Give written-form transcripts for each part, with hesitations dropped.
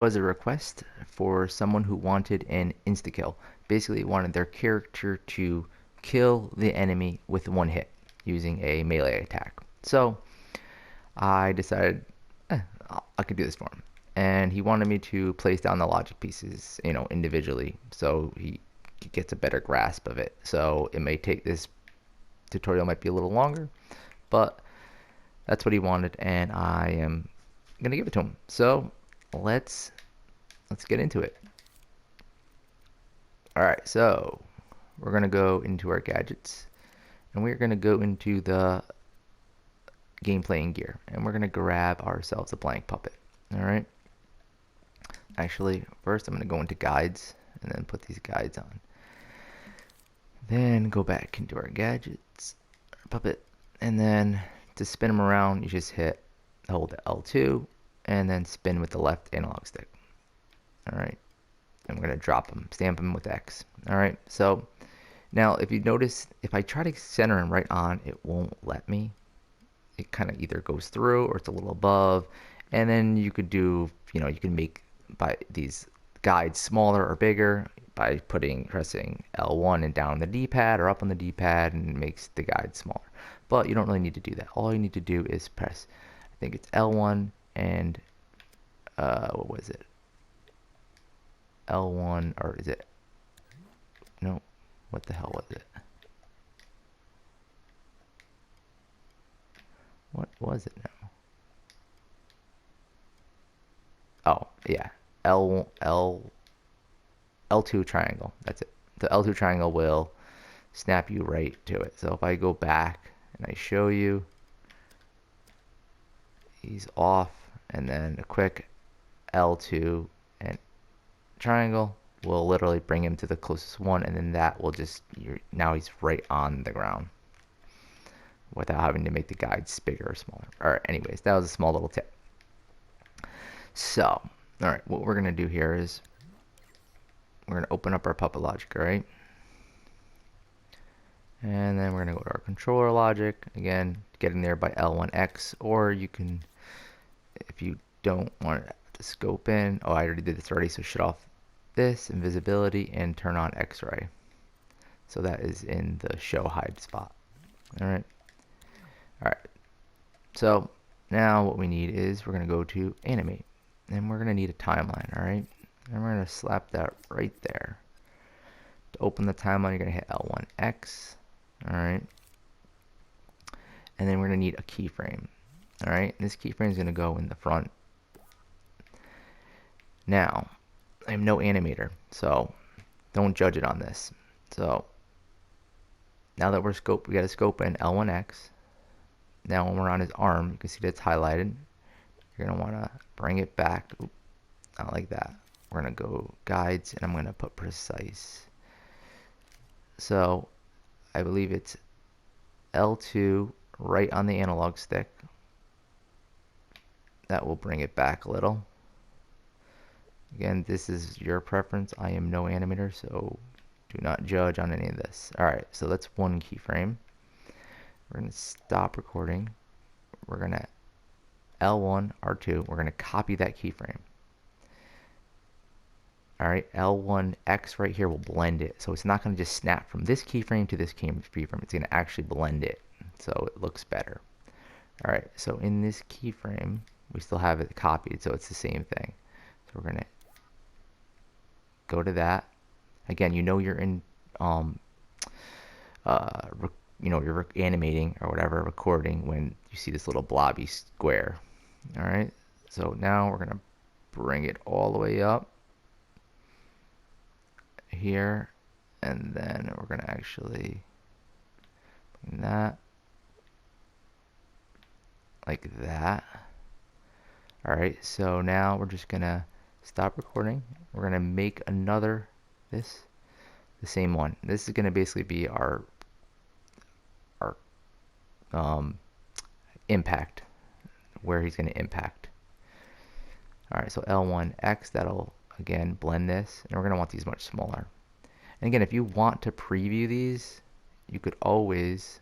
Was a request for someone who wanted an insta-kill. Basically wanted their character to kill the enemy with one hit using a melee attack. So I decided I could do this for him. And he wanted me to place down the logic pieces, individually, so he gets a better grasp of it. So it may take, this tutorial might be a little longer, but that's what he wanted, and I am gonna give it to him. So let's get into it. All right, so we're gonna go into our gadgets, and we're gonna go into the gameplay and gear, and we're gonna grab ourselves a blank puppet. All right. Actually, first I'm gonna go into guides, and then put these guides on. Then go back into our gadgets, our puppet, and then to spin them around, you just hold L2, and then spin with the left analog stick. All right. And we're going to drop them, stamp them with X. All right, so now if you notice, if I try to center him right on, it won't let me. It kind of either goes through or it's a little above. And then you could do, you can make by these guides smaller or bigger by pressing L1 and down the D-pad or up on the D-pad, and it makes the guide smaller. But you don't really need to do that. All you need to do is press, I think it's L1 and, what was it? L1, or is it, no, what the hell was it? What was it now? Oh, yeah, L2 triangle, that's it. The L2 triangle will snap you right to it. So if I go back and I show you, he's off, and then a quick L2 and triangle will literally bring him to the closest one, and then that will just, now he's right on the ground without having to make the guides bigger or smaller. Alright, anyways, that was a small little tip. So, alright, what we're going to do here is we're going to open up our puppet logic, alright? And then we're going to go to our controller logic, again, getting there by L1X, or you can, if you don't want to scope in, I already did this already, so shut off this invisibility and turn on X-ray. So that is in the show hide spot. Alright. So now what we need is we're going to go to animate, and we're going to need a timeline. Alright. And we're going to slap that right there. To open the timeline, you're going to hit L1X. Alright. And then we're going to need a keyframe. Alright. This keyframe is going to go in the front. Now, I'm no animator, so don't judge it on this. So now that we got to scope in L1X. Now when we're on his arm, you can see that it's highlighted. You're going to want to bring it back. Oop, not like that. We're going to go guides, and I'm going to put precise. So I believe it's L2 right on the analog stick. That will bring it back a little. Again, this is your preference. I am no animator, so do not judge on any of this. Alright, so that's one keyframe. We're going to stop recording. We're going to L1, R2. We're going to copy that keyframe. Alright, L1X right here will blend it. So it's not going to just snap from this keyframe to this keyframe. It's going to actually blend it, so it looks better. Alright, so in this keyframe, we still have it copied, so it's the same thing. So we're going to go to that. Again, you're in, you're animating or whatever, recording when you see this little blobby square. All right. So now we're going to bring it all the way up here, and then we're going to actually bring that like that. All right. So now we're just going to stop recording. We're going to make another, the same one. This is going to basically be our impact, where he's going to impact. Alright, so L1X, that'll again blend this, and we're going to want these much smaller. And again, if you want to preview these, you could always,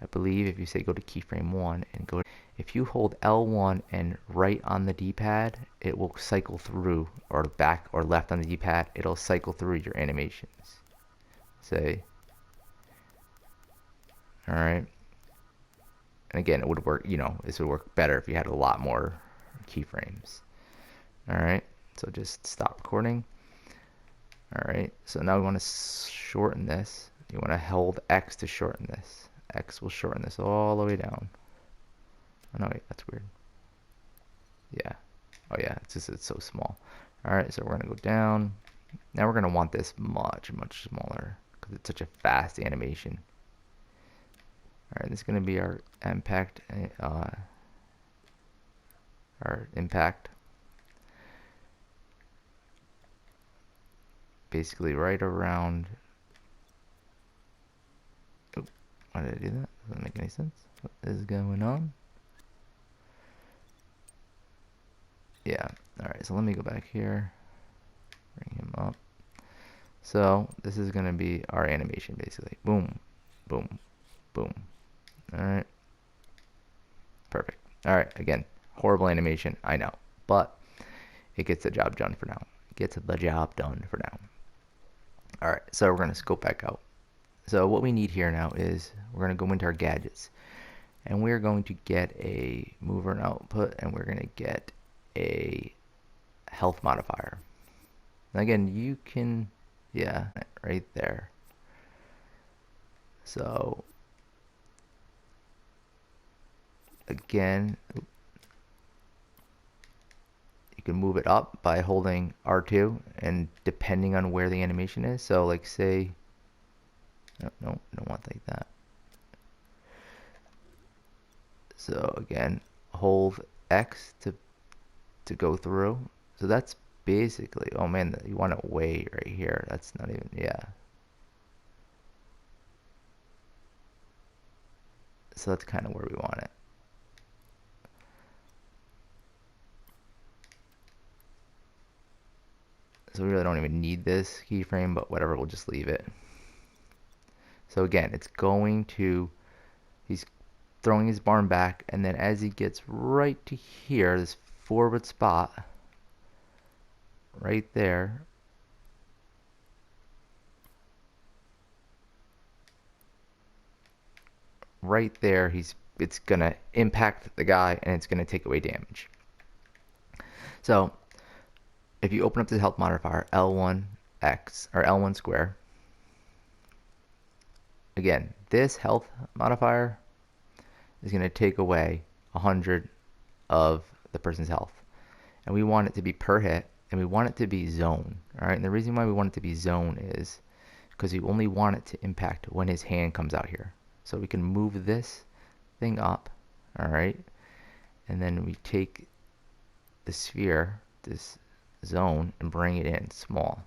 I believe if you say go to keyframe 1 and go, If you hold L1 and right on the D-pad, it will cycle through, or back or left on the D-pad, it'll cycle through your animations. Say, all right. And again, it would work, you know, this would work better if you had a lot more keyframes. All right, so just stop recording. All right, so now we want to shorten this. You want to hold X to shorten this. X will shorten this all the way down. Oh no, wait, that's weird. Yeah. Oh yeah, it's just, it's so small. All right, so we're gonna go down. Now we're gonna want this much smaller because it's such a fast animation. All right, this is gonna be our impact. Our impact. Basically right around. Oh, why did I do that? Doesn't make any sense. What is going on? Yeah. All right. So let me go back here. Bring him up. So this is gonna be our animation basically. Boom, boom, boom. All right. Perfect. All right. Again, horrible animation. I know, but it gets the job done for now. It gets the job done for now. All right. So we're gonna scope back out. So what we need here now is we're going to go into our gadgets and we're going to get a mover and output and we're going to get a health modifier. And again, you can, yeah, right there. So again, you can move it up by holding R2 and depending on where the animation is. So like say, no, don't want like that. So again, hold X to go through. So that's basically, oh man, you want it way right here. That's not even, yeah. So that's kind of where we want it. So we really don't even need this keyframe, but whatever, we'll just leave it. So again, it's going to, he's throwing his barn back, and then as he gets right to here, this forward spot, right there, it's gonna impact the guy, and it's gonna take away damage. So if you open up the health modifier, L1X, or L1 square, again, this health modifier is going to take away 100 of the person's health. And we want it to be per hit, and we want it to be zone. All right, and the reason why we want it to be zone is because we only want it to impact when his hand comes out here. So we can move this thing up, all right, and then we take the sphere, this zone, and bring it in small.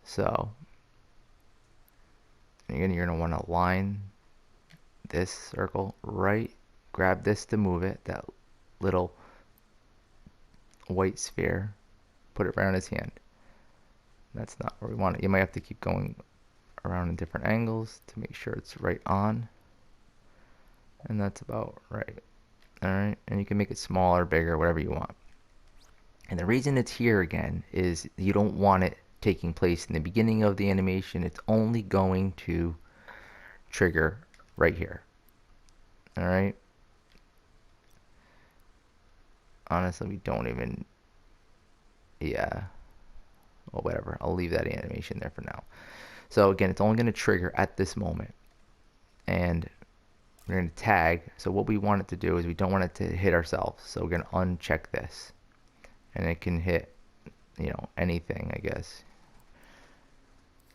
So again, you're going to want to line this circle right, grab this to move it, that little white sphere, put it right on his hand. That's not where we want it. You might have to keep going around in different angles to make sure it's right on. And that's about right. Alright, and you can make it smaller, bigger, whatever you want. And the reason it's here again is you don't want it taking place in the beginning of the animation. It's only going to trigger right here. Alright. Honestly, we don't even, yeah, well, whatever, I'll leave that animation there for now. So again, it's only going to trigger at this moment, and we're going to tag. So what we want it to do is we don't want it to hit ourselves, so we're going to uncheck this, and it can hit, you know, anything, I guess.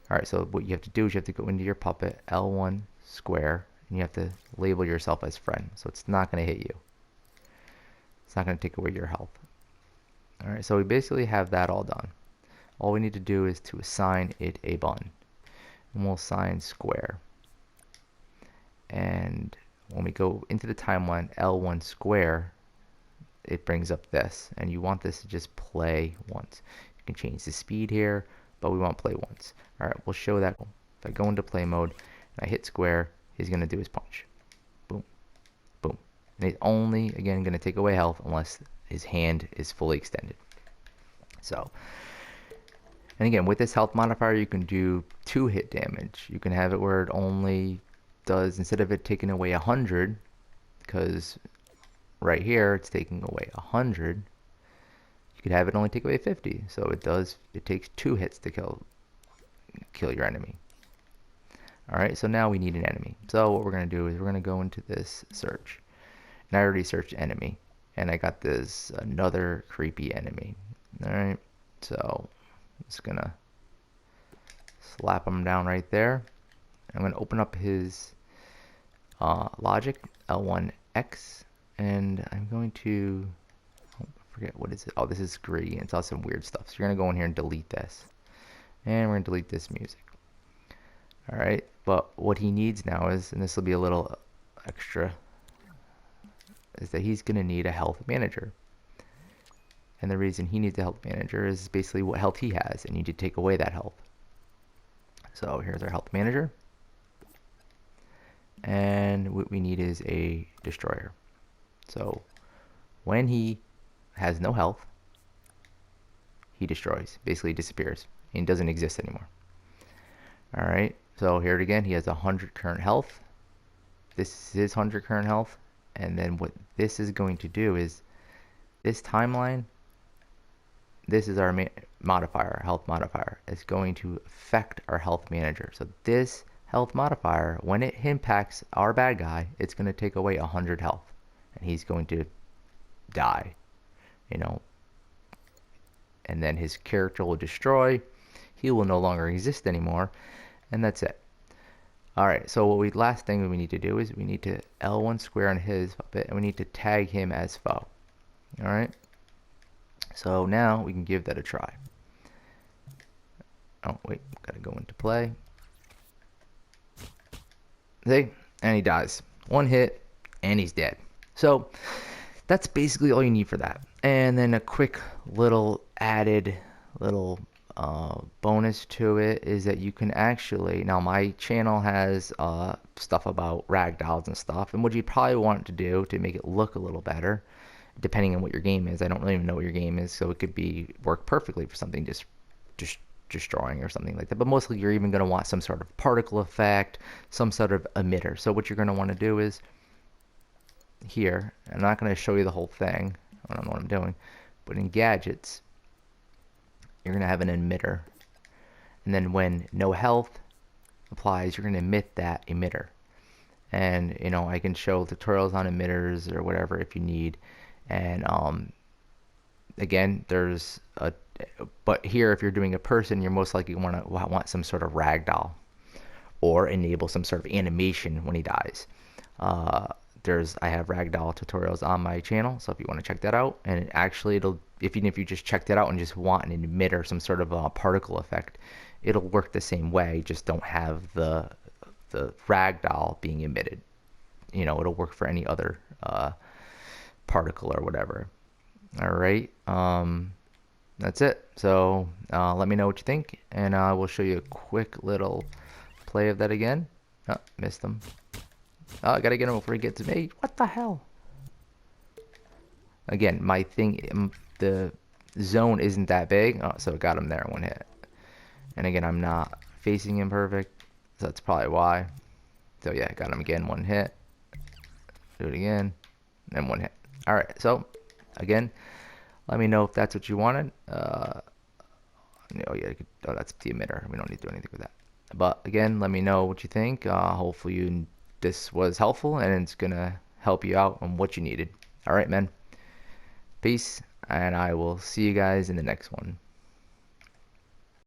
Alright, so what you have to do is you have to go into your puppet, L1 square, and you have to label yourself as friend, so it's not going to hit you. It's not going to take away your health. Alright, so we basically have that all done. All we need to do is to assign it a button. And we'll assign square. And when we go into the timeline, L1 square, it brings up this. And you want this to just play once. You can change the speed here, but we want play once. Alright, we'll show that. If I go into play mode and I hit square, he's going to do his punch. Boom, boom. And he's only, again, going to take away health unless his hand is fully extended. So, and again, with this health modifier, you can do 2 hit damage. You can have it where it only does, instead of it taking away 100, because right here it's taking away 100, you could have it only take away 50. So it takes 2 hits to kill your enemy. Alright, so now we need an enemy. So what we're going to do is we're going to go into this search. And I already searched enemy. And I got this another creepy enemy. Alright, so I'm just going to slap him down right there. I'm going to open up his logic, L1X. And I'm going to, forget what is it. Oh, this is gradient. It's all some weird stuff. So you're going to go in here and delete this. And we're going to delete this music. Alright, but what he needs now is, and this will be a little extra, is that he's going to need a health manager. And the reason he needs a health manager is basically what health he has, and you need to take away that health. So here's our health manager. And what we need is a destroyer. So when he has no health, he destroys, basically disappears, and doesn't exist anymore. Alright, so here again, he has 100 current health. This is his 100 current health. And then what this is going to do is, this timeline, this is our modifier, health modifier. It's going to affect our health manager. So this health modifier, when it impacts our bad guy, it's going to take away 100 health. And he's going to die, you know. And then his character will destroy. He will no longer exist anymore. And that's it. Alright, so last thing we need to do is we need to L1 square on his puppet, and we need to tag him as foe. Alright, so now we can give that a try. Oh wait, gotta go into play. See, and he dies. 1 hit, and he's dead. So that's basically all you need for that. And then a quick little added little bonus to it is that you can actually, now my channel has stuff about ragdolls and stuff, and what you probably want to do to make it look a little better, depending on what your game is, I don't really even know what your game is, so it could be work perfectly for something just destroying or something like that, but mostly you're even going to want some sort of particle effect, some sort of emitter. So what you're going to want to do is here, I'm not going to show you the whole thing, I don't know what I'm doing, but in gadgets you're going to have an emitter, and then when no health applies, you're going to emit that emitter. And you know, I can show tutorials on emitters or whatever if you need. And again, there's a, but here if you're doing a person, you're most likely going to want some sort of ragdoll or enable some sort of animation when he dies. I have ragdoll tutorials on my channel, so if you want to check that out, and actually it'll, even if you just check that out and just want an emitter, some sort of particle effect, it'll work the same way, just don't have the ragdoll being emitted. You know, it'll work for any other particle or whatever. Alright, that's it. So let me know what you think, and I will show you a quick little play of that again. Oh, missed him. Oh, I gotta get him before he gets me. What the hell? Again, my thing, the zone isn't that big. Oh, so it got him there in 1 hit. And again, I'm not facing him perfect, so that's probably why. So yeah, got him again, 1 hit. Do it again, and 1 hit. Alright, so again, let me know if that's what you wanted. Oh yeah, oh, that's the emitter. We don't need to do anything with that. But again, let me know what you think. Hopefully this was helpful, and it's gonna help you out on what you needed. Alright, man. Peace, and I will see you guys in the next one.